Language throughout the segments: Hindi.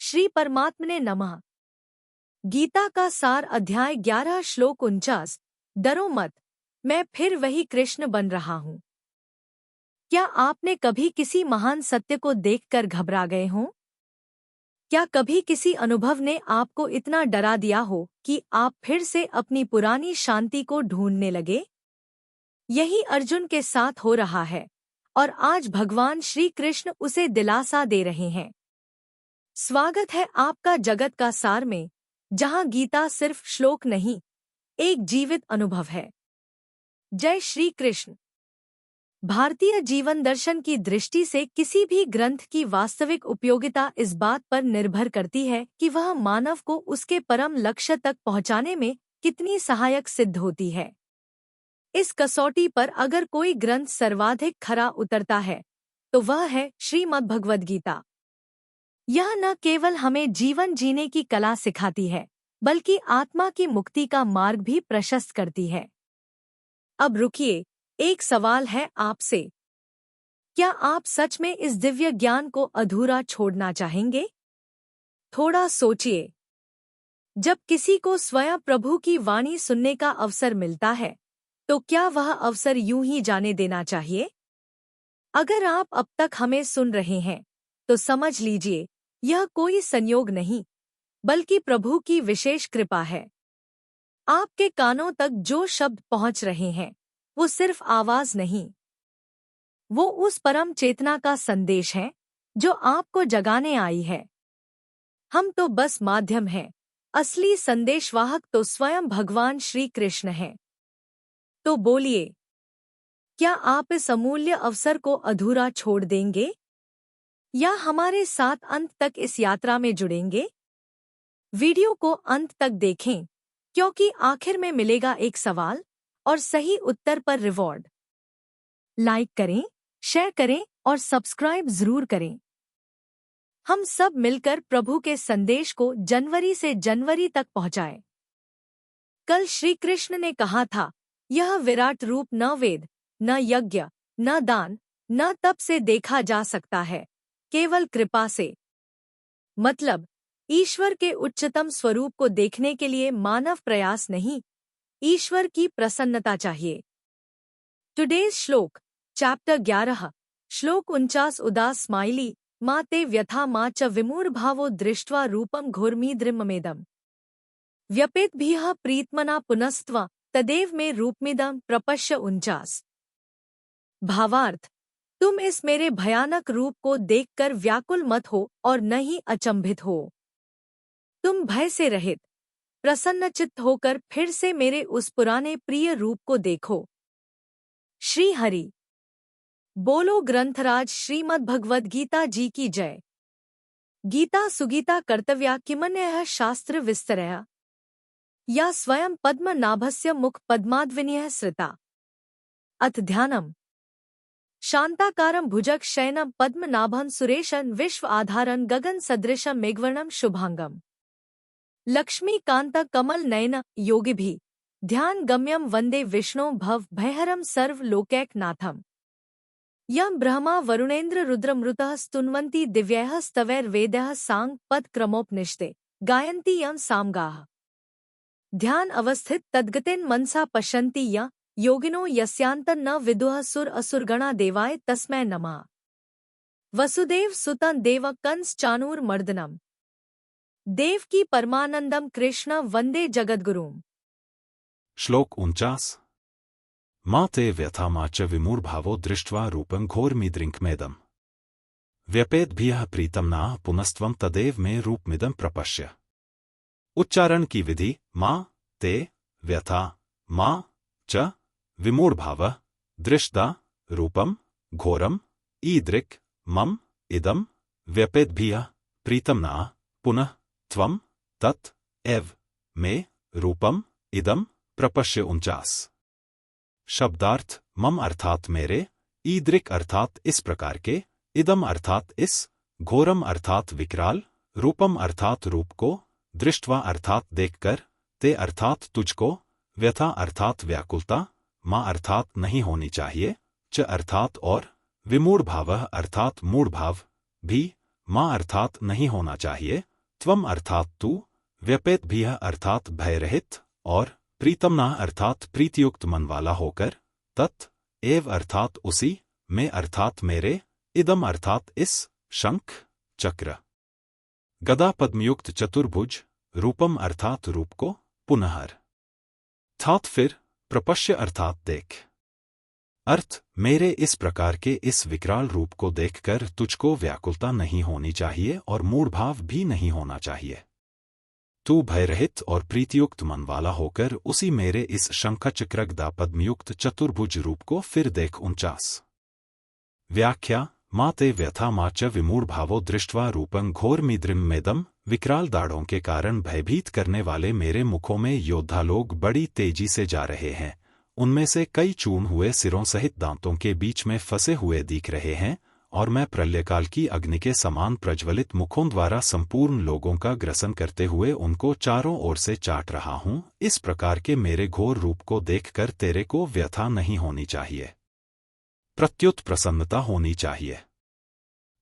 श्री परमात्मने नमः। गीता का सार अध्याय 11 श्लोक 49। डरो मत, मैं फिर वही कृष्ण बन रहा हूँ। क्या आपने कभी किसी महान सत्य को देखकर घबरा गए हों? क्या कभी किसी अनुभव ने आपको इतना डरा दिया हो कि आप फिर से अपनी पुरानी शांति को ढूंढने लगे? यही अर्जुन के साथ हो रहा है और आज भगवान श्री कृष्ण उसे दिलासा दे रहे हैं। स्वागत है आपका जगत का सार में, जहां गीता सिर्फ श्लोक नहीं, एक जीवित अनुभव है। जय श्री कृष्ण। भारतीय जीवन दर्शन की दृष्टि से किसी भी ग्रंथ की वास्तविक उपयोगिता इस बात पर निर्भर करती है कि वह मानव को उसके परम लक्ष्य तक पहुंचाने में कितनी सहायक सिद्ध होती है। इस कसौटी पर अगर कोई ग्रंथ सर्वाधिक खरा उतरता है तो वह है श्रीमद् भगवद गीता। यह न केवल हमें जीवन जीने की कला सिखाती है, बल्कि आत्मा की मुक्ति का मार्ग भी प्रशस्त करती है। अब रुकिए, एक सवाल है आपसे। क्या आप सच में इस दिव्य ज्ञान को अधूरा छोड़ना चाहेंगे? थोड़ा सोचिए। जब किसी को स्वयं प्रभु की वाणी सुनने का अवसर मिलता है, तो क्या वह अवसर यूं ही जाने देना चाहिए? अगर आप अब तक हमें सुन रहे हैं, तो समझ लीजिए, यह कोई संयोग नहीं, बल्कि प्रभु की विशेष कृपा है। आपके कानों तक जो शब्द पहुंच रहे हैं, वो सिर्फ आवाज नहीं, वो उस परम चेतना का संदेश है जो आपको जगाने आई है। हम तो बस माध्यम हैं, असली संदेशवाहक तो स्वयं भगवान श्री कृष्ण हैं। तो बोलिए, क्या आप इस अमूल्य अवसर को अधूरा छोड़ देंगे या हमारे साथ अंत तक इस यात्रा में जुड़ेंगे? वीडियो को अंत तक देखें, क्योंकि आखिर में मिलेगा एक सवाल और सही उत्तर पर रिवॉर्ड। लाइक करें, शेयर करें और सब्सक्राइब जरूर करें। हम सब मिलकर प्रभु के संदेश को जनवरी से जनवरी तक पहुंचाएं। कल श्री कृष्ण ने कहा था, यह विराट रूप न वेद, न यज्ञ, न दान, न तप से देखा जा सकता है, केवल कृपा से। मतलब, ईश्वर के उच्चतम स्वरूप को देखने के लिए मानव प्रयास नहीं, ईश्वर की प्रसन्नता चाहिए। टुडेज श्लोक, चैप्टर 11, श्लोक 49। उदास स्माइली मा ते व्यथा मा च विमूढ़भावो दृष्ट्वा रूपम घोरमीद्रिममेदम् व्यपेद्भिः प्रीतमना पुनस्त्वा तदेव में रूपमिदं प्रपश्य 49। भावार्थ, तुम इस मेरे भयानक रूप को देखकर व्याकुल मत हो और न ही अचंभित हो। तुम भय से रहित, प्रसन्नचित्त होकर फिर से मेरे उस पुराने प्रिय रूप को देखो। श्री हरि बोलो। ग्रंथराज श्रीमद् भगवद गीता जी की जय। गीता सुगीता कर्तव्या किमन्यः शास्त्र विस्तरया या स्वयं पद्मनाभस्य मुख पद्माद्विनयः श्रिता। अथ ध्यानम्। शांताकारं भुजग शयनं पद्मनाभं सुरेशं विश्व आधारं गगन सदृशं मेघवर्णं शुभांगम् लक्ष्मीकांत कमल नयन योगिभिः ध्यान गम्यं वंदे विष्णो भव भयहरं सर्व लोकैकनाथम् यं ब्रह्मा वरुणेन्द्र रुद्रमृतः स्तुन्वन्ति दिव्यैः स्तवैर्वेदैः सांग पद क्रमोपनिषदे गायन्ति यं सामगाः ध्यान अवस्थित तद्गतेन मनसा पश्यन्ति यं योगिनो यस्यान्तं न विदुः सुर असुरगणा देवाय तस्मै नमः। वसुदेव सुतं देव कंस चाणूर मर्दनम् देवकी परमानंदम कृष्ण वंदे जगद्गुरुम्। श्लोक 49। मा ते व्यथा मा च विमूढ़भावो दृष्ट्वा रूपं घोरमीद्रिङ्कमेदम् व्यपेद्भिः प्रीतमना पुनस्त्वं तदेव में रूपमिदं प्रपश्य। उच्चारण की विधि। मा ते व्यथा मा च विमूढ़भाव दृष्टा रूपम घोरम ईदृक् मम इदम व्यपेद्भिः प्रीतमना पुनः त्वं तत् एव मे रूपम इदम प्रपश्य 49। शब्दार्थ। मम अर्थात मेरे, ईदृक् अर्थात इस प्रकार के, इदम अर्थात इस, घोरम अर्थात विकराल, रूपम अर्थात रूप को, दृष्ट्वा अर्थात देखकर, ते अर्थात तुझको, व्यथा अर्थात व्याकुलता, मा अर्थात नहीं होनी चाहिए, च अर्थात और, विमूढ़भावः अर्थात मूढ़भाव भी, मा अर्थात नहीं होना चाहिए, त्वम अर्थात तू, व्यपेत भी अर्थात भयरहित, और प्रीतमना अर्थात प्रीतियुक्त मन वाला होकर, तत् एव अर्थात उसी, में अर्थात मेरे, इदम अर्थात इस, शंख चक्र गदा पद्मयुक्त चतुर्भुज, रूपम अर्थात रूप को, पुनः अर्थात फिर, प्रपश्य अर्थात देख। अर्थ मेरे इस प्रकार के इस विकराल रूप को देखकर तुझको व्याकुलता नहीं होनी चाहिए और मूढ़भाव भी नहीं होना चाहिए। तू भयरहित और प्रीतियुक्त मन वाला होकर उसी मेरे इस शंखचक्र गदा पद्मयुक्त चतुर्भुज रूप को फिर देख। 49 व्याख्या माते व्यथा माच विमूढ़ भावो दृष्ट्वा रूपं घोरमिद्रिमेदम। विकराल दाढ़ों के कारण भयभीत करने वाले मेरे मुखों में योद्धा लोग बड़ी तेजी से जा रहे हैं। उनमें से कई चूर्ण हुए सिरों सहित दांतों के बीच में फंसे हुए दिख रहे हैं, और मैं प्रलयकाल की अग्नि के समान प्रज्वलित मुखों द्वारा संपूर्ण लोगों का ग्रसन करते हुए उनको चारों ओर से चाट रहा हूं। इस प्रकार के मेरे घोर रूप को देखकर तेरे को व्यथा नहीं होनी चाहिए, प्रत्युत प्रसन्नता होनी चाहिए।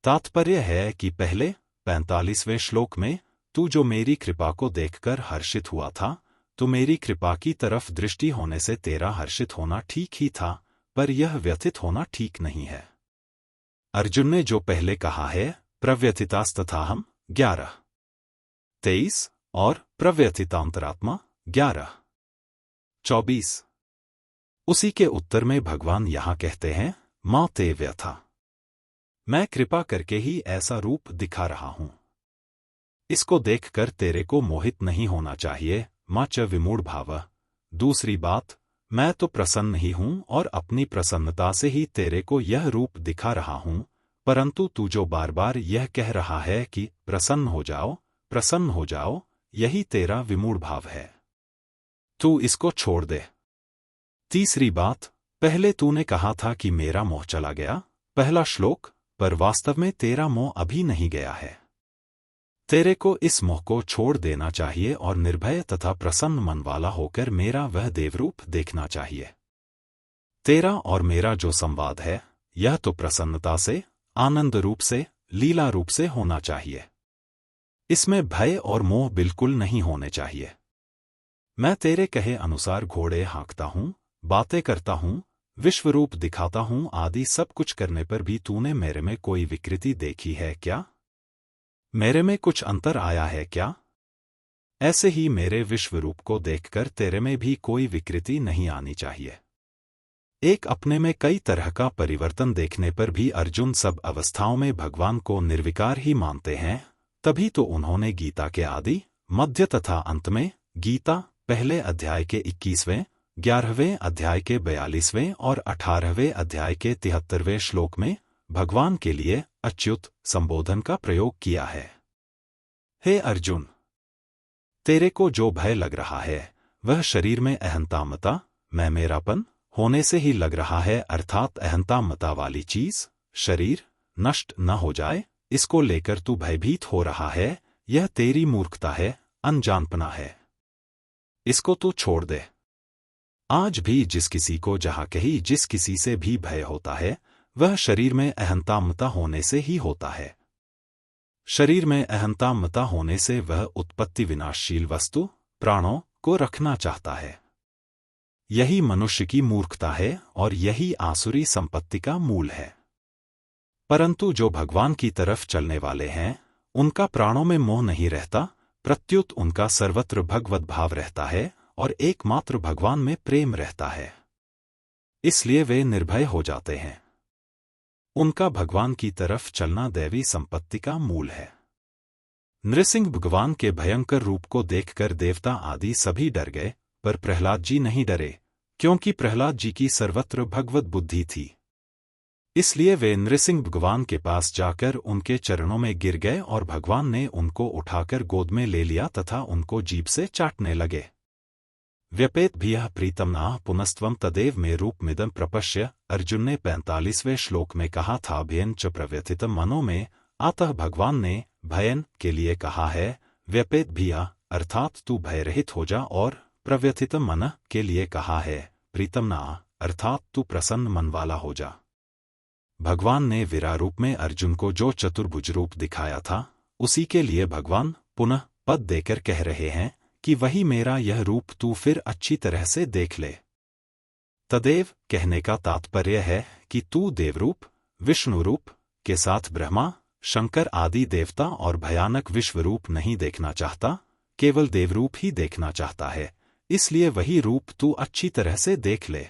तात्पर्य है कि पहले 45वें श्लोक में तू जो मेरी कृपा को देखकर हर्षित हुआ था, तो मेरी कृपा की तरफ दृष्टि होने से तेरा हर्षित होना ठीक ही था, पर यह व्यथित होना ठीक नहीं है। अर्जुन ने जो पहले कहा है प्रव्यथितास्तथाहम 11-23 और प्रव्यथितांतरात्मा 11-24, उसी के उत्तर में भगवान यहां कहते हैं मां ते व्यथा, मैं कृपा करके ही ऐसा रूप दिखा रहा हूं। इसको देखकर तेरे को मोहित नहीं होना चाहिए, मां च विमूढ़ भाव। दूसरी बात, मैं तो प्रसन्न ही हूं और अपनी प्रसन्नता से ही तेरे को यह रूप दिखा रहा हूं, परंतु तू जो बार बार यह कह रहा है कि प्रसन्न हो जाओ, यही तेरा विमूढ़ भाव है। तू इसको छोड़ दे। तीसरी बात, पहले तूने कहा था कि मेरा मोह चला गया, पहला श्लोक, पर वास्तव में तेरा मोह अभी नहीं गया है। तेरे को इस मोह को छोड़ देना चाहिए और निर्भय तथा प्रसन्न मन वाला होकर मेरा वह देवरूप देखना चाहिए। तेरा और मेरा जो संवाद है, यह तो प्रसन्नता से, आनंद रूप से, लीला रूप से होना चाहिए। इसमें भय और मोह बिल्कुल नहीं होने चाहिए। मैं तेरे कहे अनुसार घोड़े हाँकता हूं, बातें करता हूं, विश्वरूप दिखाता हूं, आदि सब कुछ करने पर भी तूने मेरे में कोई विकृति देखी है क्या? मेरे में कुछ अंतर आया है क्या? ऐसे ही मेरे विश्वरूप को देखकर तेरे में भी कोई विकृति नहीं आनी चाहिए। एक अपने में कई तरह का परिवर्तन देखने पर भी अर्जुन सब अवस्थाओं में भगवान को निर्विकार ही मानते हैं, तभी तो उन्होंने गीता के आदि, मध्य तथा अंत में, गीता पहले अध्याय के 21वें, 11वें अध्याय के 42वें और 18वें अध्याय के 73वें श्लोक में भगवान के लिए अच्युत संबोधन का प्रयोग किया है। हे अर्जुन, तेरे को जो भय लग रहा है वह शरीर में अहंता मता, मैं मेरापन होने से ही लग रहा है, अर्थात अहंता मता वाली चीज, शरीर नष्ट न हो जाए, इसको लेकर तू भयभीत हो रहा है। यह तेरी मूर्खता है, अनजानपना है। इसको तू छोड़ दे। आज भी जिस किसी को जहां कहीं जिस किसी से भी भय होता है, वह शरीर में अहंता मता होने से ही होता है। शरीर में अहंता मता होने से वह उत्पत्ति विनाशशील वस्तु, प्राणों को रखना चाहता है। यही मनुष्य की मूर्खता है और यही आसुरी संपत्ति का मूल है। परंतु जो भगवान की तरफ चलने वाले हैं, उनका प्राणों में मोह नहीं रहता, प्रत्युत उनका सर्वत्र भगवत भाव रहता है और एकमात्र भगवान में प्रेम रहता है। इसलिए वे निर्भय हो जाते हैं। उनका भगवान की तरफ चलना दैवी संपत्ति का मूल है। नृसिंह भगवान के भयंकर रूप को देखकर देवता आदि सभी डर गए, पर प्रहलाद जी नहीं डरे, क्योंकि प्रहलाद जी की सर्वत्र भगवत बुद्धि थी। इसलिए वे नृसिंह भगवान के पास जाकर उनके चरणों में गिर गए और भगवान ने उनको उठाकर गोद में ले लिया तथा उनको जीभ से चाटने लगे। व्यपेत भी प्रीतमना पुनस्त्वम तदेव में रूपमिदं प्रपश्य। अर्जुन ने 45वें श्लोक में कहा था भयन च प्रव्यथितम मनो में, अतः भगवान ने भयन के लिए कहा है व्यपेत भी, अर्थात तू भयरहित हो जा, और प्रव्यथितम मन के लिए कहा है प्रीतमना, अर्थात तू प्रसन्न मन वाला हो जा। भगवान ने विराट रूप में अर्जुन को जो चतुर्भुज रूप दिखाया था, उसी के लिए भगवान पुनः पद देकर कह रहे हैं कि वही मेरा यह रूप तू फिर अच्छी तरह से देख ले। तदेव कहने का तात्पर्य है कि तू देवरूप, विष्णु रूप के साथ ब्रह्मा, शंकर आदि देवता और भयानक विश्वरूप नहीं देखना चाहता, केवल देवरूप ही देखना चाहता है, इसलिए वही रूप तू अच्छी तरह से देख ले।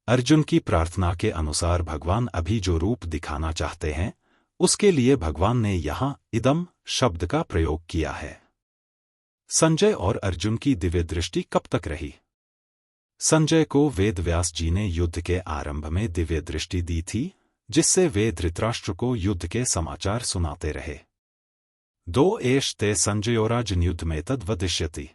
अर्जुन की प्रार्थना के अनुसार भगवान अभी जो रूप दिखाना चाहते हैं, उसके लिए भगवान ने यहाँ इदम शब्द का प्रयोग किया है। संजय और अर्जुन की दिव्य दृष्टि कब तक रही? संजय को वेद व्यास जी ने युद्ध के आरंभ में दिव्य दृष्टि दी थी, जिससे वे धृतराष्ट्र को युद्ध के समाचार सुनाते रहे। दो एष ते संजयोराजन्युद्ध में तद्वदिष्यति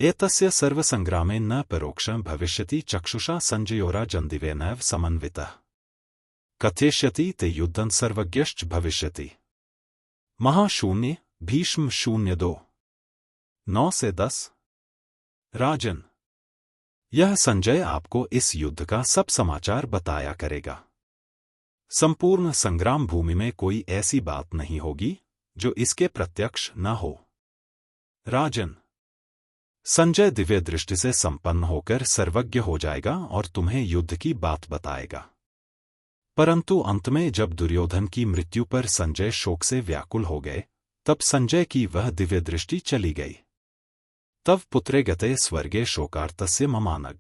एतस्य सर्वसंग्रामे न परोक्षं भविष्यति चक्षुषा संजयोराजन्दिवेनैव समन्वितः कथयिष्यति ते युद्धं सर्वज्ञश्च भविष्यति। महाशून्य भीष्म 02 9 से 10। राजन, यह संजय आपको इस युद्ध का सब समाचार बताया करेगा। संपूर्ण संग्राम भूमि में कोई ऐसी बात नहीं होगी जो इसके प्रत्यक्ष न हो। राजन, संजय दिव्य दृष्टि से संपन्न होकर सर्वज्ञ हो जाएगा और तुम्हें युद्ध की बात बताएगा। परंतु अंत में जब दुर्योधन की मृत्यु पर संजय शोक से व्याकुल हो गए, तब संजय की वह दिव्य दृष्टि चली गई। तव पुत्रे गते स्वर्गे शोकार्तस्य ममानग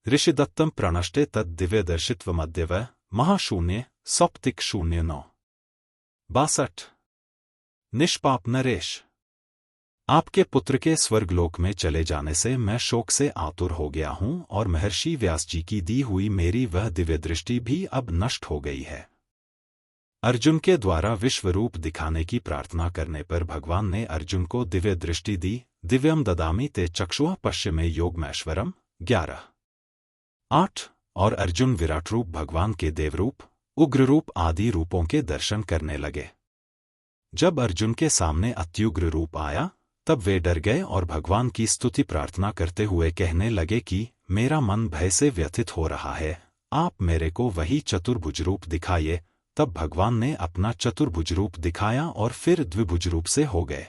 ऋषिदत्तम प्रणष्टे तद दिव्यदर्शित्वमद्यव महाशून्य सप्तिक 09 62। निष्पाप नरेश, आपके पुत्र के स्वर्गलोक में चले जाने से मैं शोक से आतुर हो गया हूं और महर्षि व्यास जी की दी हुई मेरी वह दिव्य दृष्टि भी अब नष्ट हो गई है। अर्जुन के द्वारा विश्वरूप दिखाने की प्रार्थना करने पर भगवान ने अर्जुन को दिव्य दृष्टि दी। दिव्यम ददामि ते चक्षुः पश्चिमे योगमैश्वरम 11 8। और अर्जुन विराट रूप भगवान के देवरूप, उग्र रूप आदि रूपों के दर्शन करने लगे। जब अर्जुन के सामने अत्युग्र रूप आया, तब वे डर गए और भगवान की स्तुति प्रार्थना करते हुए कहने लगे कि मेरा मन भय से व्यथित हो रहा है, आप मेरे को वही चतुर्भुज रूप दिखाइए। तब भगवान ने अपना चतुर्भुज रूप दिखाया और फिर द्विभुज रूप से हो गए।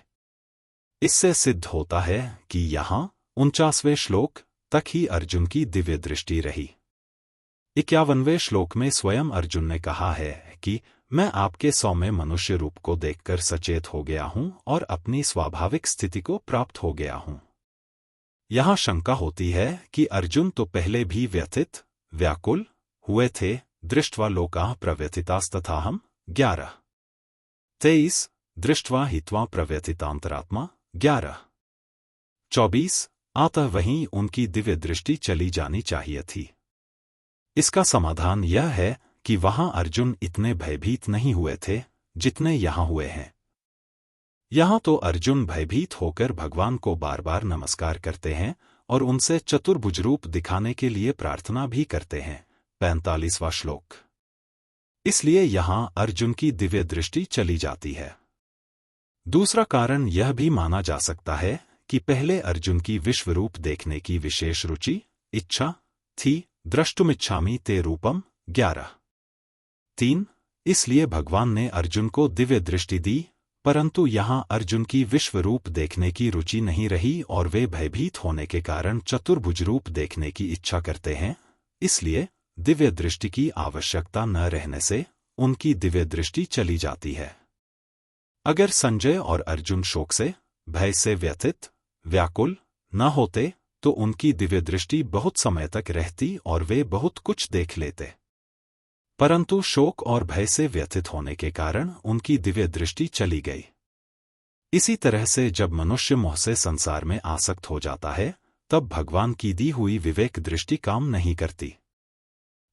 इससे सिद्ध होता है कि यहाँ 49वें श्लोक तक ही अर्जुन की दिव्य दृष्टि रही। 51वें श्लोक में स्वयं अर्जुन ने कहा है कि मैं आपके सौम्य मनुष्य रूप को देखकर सचेत हो गया हूं और अपनी स्वाभाविक स्थिति को प्राप्त हो गया हूं। यहां शंका होती है कि अर्जुन तो पहले भी व्यथित, व्याकुल हुए थे। दृष्ट्वा लोकाः प्रव्यथितास्तथाहम् 11 23। दृष्ट्वा हित्वा प्रव्यथितांतरात्मा 11 24। अतः वहीं उनकी दिव्य दृष्टि चली जानी चाहिए थी। इसका समाधान यह है कि वहां अर्जुन इतने भयभीत नहीं हुए थे जितने यहां हुए हैं। यहां तो अर्जुन भयभीत होकर भगवान को बार बार नमस्कार करते हैं और उनसे चतुर्भुज रूप दिखाने के लिए प्रार्थना भी करते हैं। 45वां श्लोक। इसलिए यहां अर्जुन की दिव्य दृष्टि चली जाती है। दूसरा कारण यह भी माना जा सकता है कि पहले अर्जुन की विश्वरूप देखने की विशेष रुचि, इच्छा थी। द्रष्टुमिच्छामि ते रूपम 11 3। इसलिए भगवान ने अर्जुन को दिव्य दृष्टि दी, परंतु यहां अर्जुन की विश्वरूप देखने की रुचि नहीं रही और वे भयभीत होने के कारण चतुर्भुज रूप देखने की इच्छा करते हैं। इसलिए दिव्य दृष्टि की आवश्यकता न रहने से उनकी दिव्य दृष्टि चली जाती है। अगर संजय और अर्जुन शोक से, भय से व्यथित, व्याकुल न होते तो उनकी दिव्य दृष्टि बहुत समय तक रहती और वे बहुत कुछ देख लेते। परंतु शोक और भय से व्यथित होने के कारण उनकी दिव्य दृष्टि चली गई। इसी तरह से जब मनुष्य मोह से संसार में आसक्त हो जाता है, तब भगवान की दी हुई विवेक दृष्टि काम नहीं करती।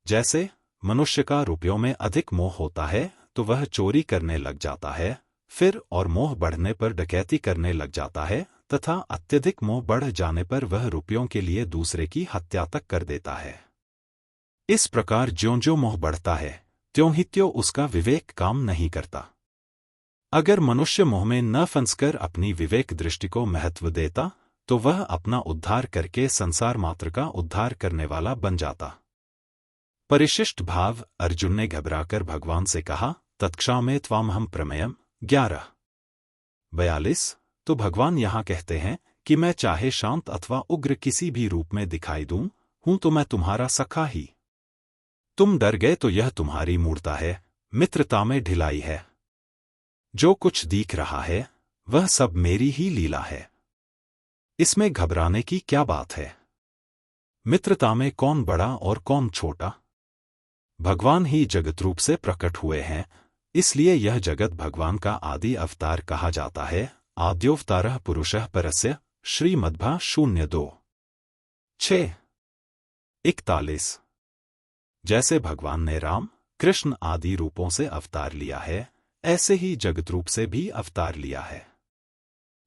जैसे मनुष्य का रुपयों में अधिक मोह होता है तो वह चोरी करने लग जाता है, फिर और मोह बढ़ने पर डकैती करने लग जाता है तथा अत्यधिक मोह बढ़ जाने पर वह रुपयों के लिए दूसरे की हत्या तक कर देता है। इस प्रकार ज्यों-ज्यों मोह बढ़ता है, त्यों ही त्यों उसका विवेक काम नहीं करता। अगर मनुष्य मोह में न फंसकर अपनी विवेक दृष्टि को महत्व देता, तो वह अपना उद्धार करके संसार मात्र का उद्धार करने वाला बन जाता। परिशिष्ट भाव। अर्जुन ने घबराकर भगवान से कहा, तत्क्षामे त्वामहं प्रमेयम् 11 42 तो भगवान यहाँ कहते हैं कि मैं चाहे शांत अथवा उग्र किसी भी रूप में दिखाई दूं, हूं तो मैं तुम्हारा सखा ही। तुम डर गए तो यह तुम्हारी मूर्ता है, मित्रता में ढिलाई है। जो कुछ दिख रहा है वह सब मेरी ही लीला है। इसमें घबराने की क्या बात है? मित्रता में कौन बड़ा और कौन छोटा? भगवान ही जगत रूप से प्रकट हुए हैं, इसलिए यह जगत भगवान का आदि अवतार कहा जाता है। आद्योवतारः पुरुषः परस्य श्रीमद्भा 02 6 41 जैसे भगवान ने राम कृष्ण आदि रूपों से अवतार लिया है, ऐसे ही जगत रूप से भी अवतार लिया है।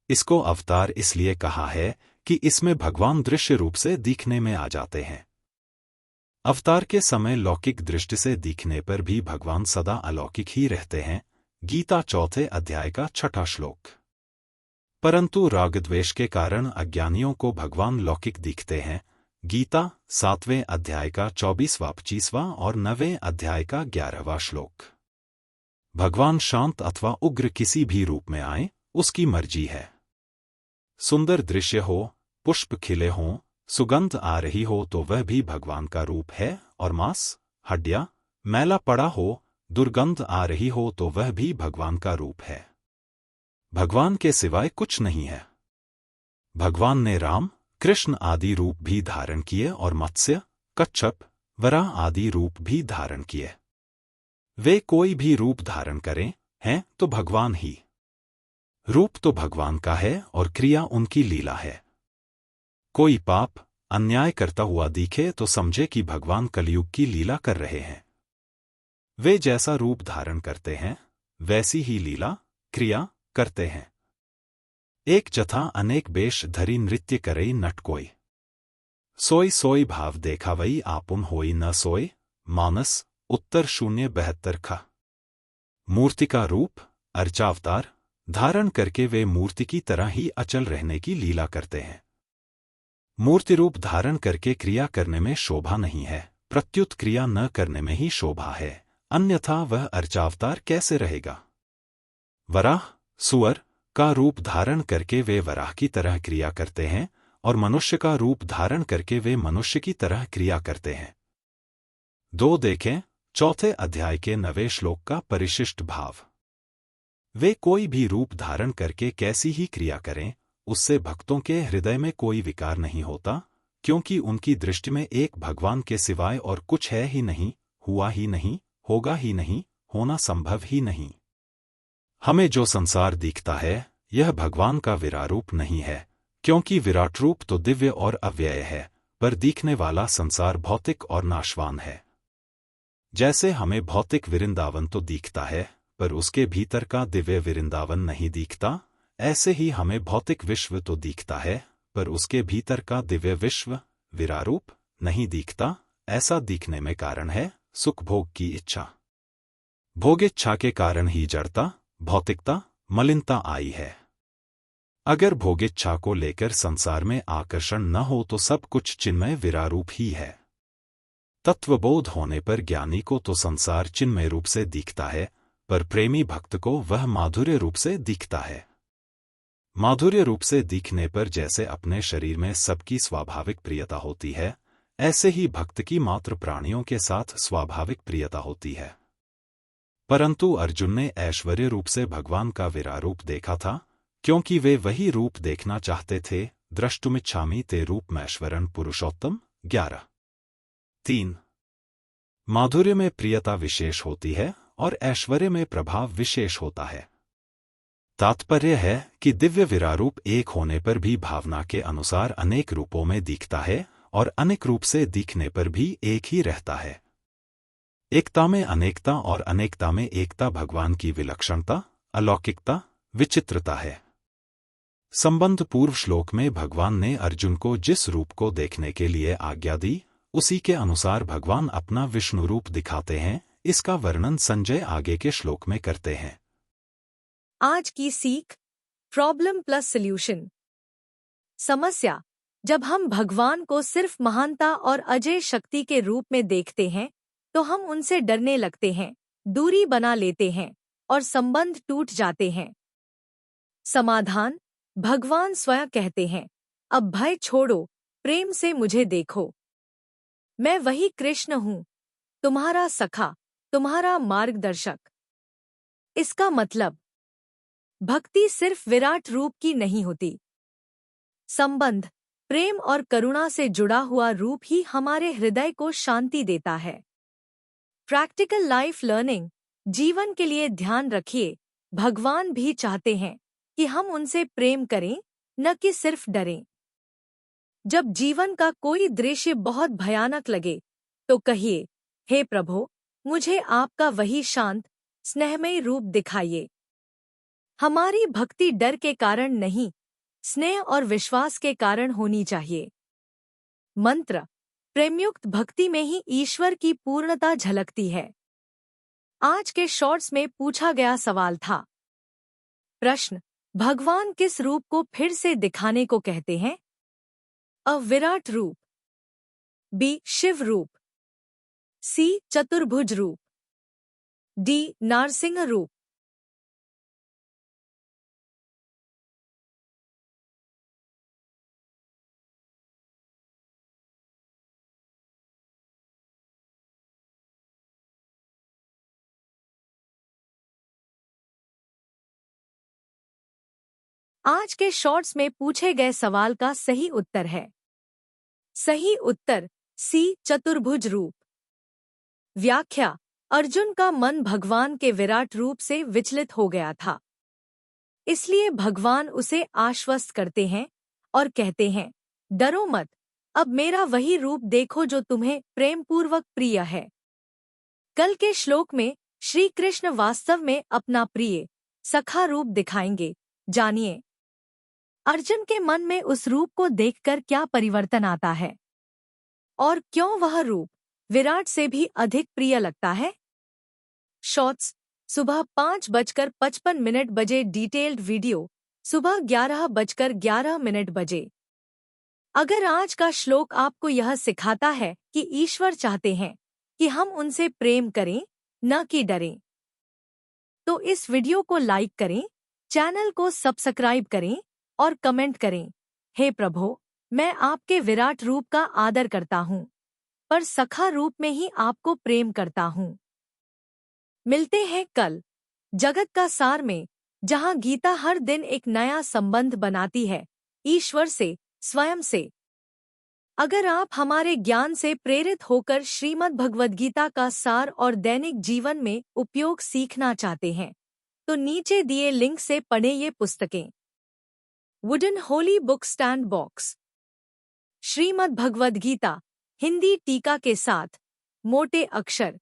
इसको अवतार इसलिए कहा है कि इसमें भगवान दृश्य रूप से दिखने में आ जाते हैं। अवतार के समय लौकिक दृष्टि से दिखने पर भी भगवान सदा अलौकिक ही रहते हैं। गीता 4 अध्याय का 6 श्लोक। परंतु रागद्वेष के कारण अज्ञानियों को भगवान लौकिक दिखते हैं। गीता 7वें अध्याय का 24वां 25वां और 9वें अध्याय का 11वां श्लोक। भगवान शांत अथवा उग्र किसी भी रूप में आए, उसकी मर्जी है। सुंदर दृश्य हो, पुष्प खिले हों, सुगंध आ रही हो तो वह भी भगवान का रूप है। और मांस हड्डियां मैला पड़ा हो, दुर्गंध आ रही हो तो वह भी भगवान का रूप है। भगवान के सिवाय कुछ नहीं है। भगवान ने राम कृष्ण आदि रूप भी धारण किए और मत्स्य कच्छप वराह आदि रूप भी धारण किए। वे कोई भी रूप धारण करें हैं तो भगवान ही। रूप तो भगवान का है और क्रिया उनकी लीला है। कोई पाप अन्याय करता हुआ दिखे तो समझे कि भगवान कलयुग की लीला कर रहे हैं। वे जैसा रूप धारण करते हैं वैसी ही लीला क्रिया करते हैं। एक जथा अनेक बेश धरी नृत्य करई नट कोई। सोई सोई भाव देखा वही आपुन होई न सोई। मानस उत्तर 072 खा। मूर्ति का रूप अर्चावतार धारण करके वे मूर्ति की तरह ही अचल रहने की लीला करते हैं। मूर्ति रूप धारण करके क्रिया करने में शोभा नहीं है, प्रत्युत क्रिया न करने में ही शोभा है, अन्यथा वह अर्चावतार कैसे रहेगा। वराह सुअर का रूप धारण करके वे वराह की तरह क्रिया करते हैं और मनुष्य का रूप धारण करके वे मनुष्य की तरह क्रिया करते हैं। 2 देखें 4 अध्याय के 9वें श्लोक का परिशिष्ट भाव। वे कोई भी रूप धारण करके कैसी ही क्रिया करें, उससे भक्तों के हृदय में कोई विकार नहीं होता, क्योंकि उनकी दृष्टि में एक भगवान के सिवाय और कुछ है ही नहीं, हुआ ही नहीं, होगा ही नहीं, होना संभव ही नहीं। हमें जो संसार दिखता है यह भगवान का विरारूप नहीं है, क्योंकि विराट रूप तो दिव्य और अव्यय है, पर दिखने वाला संसार भौतिक और नाशवान है। जैसे हमें भौतिक वृंदावन तो दिखता है पर उसके भीतर का दिव्य वृंदावन नहीं दिखता, ऐसे ही हमें भौतिक विश्व तो दिखता है पर उसके भीतर का दिव्य विश्व विरारूप नहीं दिखता। ऐसा दिखने में कारण है सुख भोग की इच्छा। भोग इच्छा के कारण ही जड़ता भौतिकता मलिनता आई है। अगर भोग इच्छा को लेकर संसार में आकर्षण न हो तो सब कुछ चिन्मय विरारूप ही है। तत्वबोध होने पर ज्ञानी को तो संसार चिन्मय रूप से दिखता है, पर प्रेमी भक्त को वह माधुर्य रूप से दिखता है। माधुर्य रूप से दिखने पर जैसे अपने शरीर में सबकी स्वाभाविक प्रियता होती है, ऐसे ही भक्त की मात्र प्राणियों के साथ स्वाभाविक प्रियता होती है। परंतु अर्जुन ने ऐश्वर्य रूप से भगवान का विरारूप देखा था, क्योंकि वे वही रूप देखना चाहते थे। द्रष्टुमिच्छामि ते रूपमैश्वरन् पुरुषोत्तम 11 3 माधुर्य में प्रियता विशेष होती है और ऐश्वर्य में प्रभाव विशेष होता है। तात्पर्य है कि दिव्य विरारूप एक होने पर भी भावना के अनुसार अनेक रूपों में दिखता है और अनेक रूप से दिखने पर भी एक ही रहता है। एकता में अनेकता और अनेकता में एकता भगवान की विलक्षणता, अलौकिकता, विचित्रता है। संबंध पूर्व श्लोक में भगवान ने अर्जुन को जिस रूप को देखने के लिए आज्ञा दी, उसी के अनुसार भगवान अपना विष्णु रूप दिखाते हैं। इसका वर्णन संजय आगे के श्लोक में करते हैं। आज की सीख प्रॉब्लम प्लस सॉल्यूशन। समस्या: जब हम भगवान को सिर्फ महानता और अजय शक्ति के रूप में देखते हैं तो हम उनसे डरने लगते हैं, दूरी बना लेते हैं और संबंध टूट जाते हैं। समाधान: भगवान स्वयं कहते हैं, अब भय छोड़ो, प्रेम से मुझे देखो। मैं वही कृष्ण हूँ, तुम्हारा सखा, तुम्हारा मार्गदर्शक। इसका मतलब, भक्ति सिर्फ विराट रूप की नहीं होती। संबंध, प्रेम और करुणा से जुड़ा हुआ रूप ही हमारे हृदय को शांति देता है। प्रैक्टिकल लाइफ लर्निंग, जीवन के लिए ध्यान रखिए, भगवान भी चाहते हैं कि हम उनसे प्रेम करें, न कि सिर्फ डरें। जब जीवन का कोई दृश्य बहुत भयानक लगे, तो कहिए, हे प्रभु, मुझे आपका वही शांत, स्नेहमयी रूप दिखाइए। हमारी भक्ति डर के कारण नहीं, स्नेह और विश्वास के कारण होनी चाहिए। मंत्र: प्रेमयुक्त भक्ति में ही ईश्वर की पूर्णता झलकती है। आज के शॉर्ट्स में पूछा गया सवाल था। प्रश्न: भगवान किस रूप को फिर से दिखाने को कहते हैं? अ. विराट रूप, बी. शिव रूप, सी. चतुर्भुज रूप, डी. नारसिंह रूप। आज के शॉर्ट्स में पूछे गए सवाल का सही उत्तर है। सही उत्तर सी. चतुर्भुज रूप। व्याख्या: अर्जुन का मन भगवान के विराट रूप से विचलित हो गया था। इसलिए भगवान उसे आश्वस्त करते हैं और कहते हैं, डरो मत, अब मेरा वही रूप देखो जो तुम्हें प्रेमपूर्वक प्रिय है। कल के श्लोक में श्री कृष्ण वास्तव में अपना प्रिय सखा रूप दिखाएंगे। जानिए, अर्जुन के मन में उस रूप को देखकर क्या परिवर्तन आता है और क्यों वह रूप विराट से भी अधिक प्रिय लगता है। शॉर्ट्स: सुबह 5:55 बजे। डिटेल्ड वीडियो सुबह 11:11 बजे। अगर आज का श्लोक आपको यह सिखाता है कि ईश्वर चाहते हैं कि हम उनसे प्रेम करें, न कि डरें, तो इस वीडियो को लाइक करें, चैनल को सब्सक्राइब करें और कमेंट करें, हे प्रभु, मैं आपके विराट रूप का आदर करता हूँ, पर सखा रूप में ही आपको प्रेम करता हूँ। मिलते हैं कल जगत का सार में, जहाँ गीता हर दिन एक नया संबंध बनाती है ईश्वर से, स्वयं से। अगर आप हमारे ज्ञान से प्रेरित होकर श्रीमद् भगवद गीता का सार और दैनिक जीवन में उपयोग सीखना चाहते हैं, तो नीचे दिए लिंक से पढ़ें ये पुस्तकें। Wooden holy book stand box, Shrimad Bhagavad Gita Hindi टीका के साथ, मोटे अक्षर,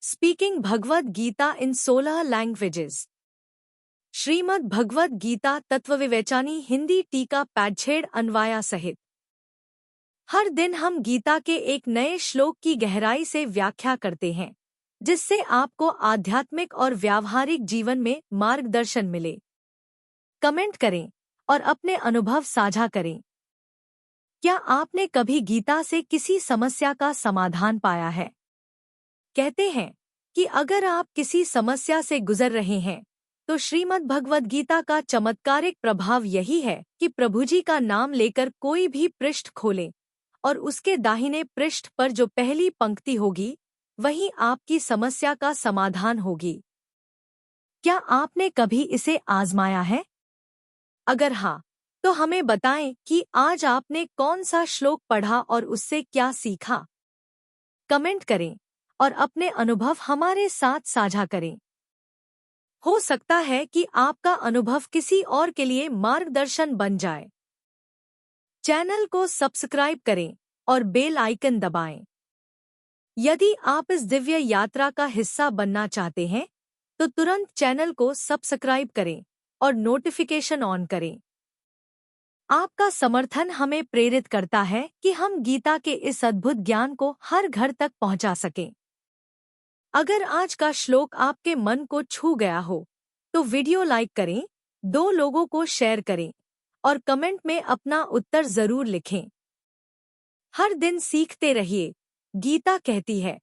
speaking Bhagavad Gita in 16 languages, Shrimad Bhagavad Gita Tattvavivechani Hindi टीका पैडछेड़ अन्वाया सहित। हर दिन हम गीता के एक नए श्लोक की गहराई से व्याख्या करते हैं, जिससे आपको आध्यात्मिक और व्यावहारिक जीवन में मार्गदर्शन मिले। कमेंट करें और अपने अनुभव साझा करें। क्या आपने कभी गीता से किसी समस्या का समाधान पाया है? कहते हैं कि अगर आप किसी समस्या से गुजर रहे हैं, तो श्रीमद् भगवद गीता का चमत्कारिक प्रभाव यही है कि प्रभुजी का नाम लेकर कोई भी पृष्ठ खोलें और उसके दाहिने पृष्ठ पर जो पहली पंक्ति होगी, वही आपकी समस्या का समाधान होगी। क्या आपने कभी इसे आजमाया है? अगर हाँ, तो हमें बताएं कि आज आपने कौन सा श्लोक पढ़ा और उससे क्या सीखा। कमेंट करें और अपने अनुभव हमारे साथ साझा करें। हो सकता है कि आपका अनुभव किसी और के लिए मार्गदर्शन बन जाए। चैनल को सब्सक्राइब करें और बेल आइकन दबाएं। यदि आप इस दिव्य यात्रा का हिस्सा बनना चाहते हैं, तो तुरंत चैनल को सब्सक्राइब करें और नोटिफिकेशन ऑन करें। आपका समर्थन हमें प्रेरित करता है कि हम गीता के इस अद्भुत ज्ञान को हर घर तक पहुंचा सकें। अगर आज का श्लोक आपके मन को छू गया हो, तो वीडियो लाइक करें, 2 लोगों को शेयर करें और कमेंट में अपना उत्तर जरूर लिखें। हर दिन सीखते रहिए। गीता कहती है,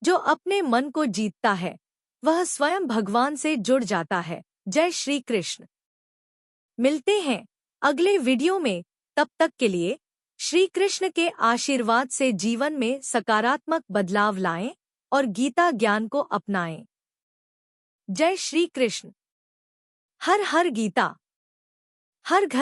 जो अपने मन को जीतता है, वह स्वयं भगवान से जुड़ जाता है। जय श्री कृष्ण। मिलते हैं अगले वीडियो में, तब तक के लिए श्री कृष्ण के आशीर्वाद से जीवन में सकारात्मक बदलाव लाएं और गीता ज्ञान को अपनाएं। जय श्री कृष्ण। हर हर गीता। हर घर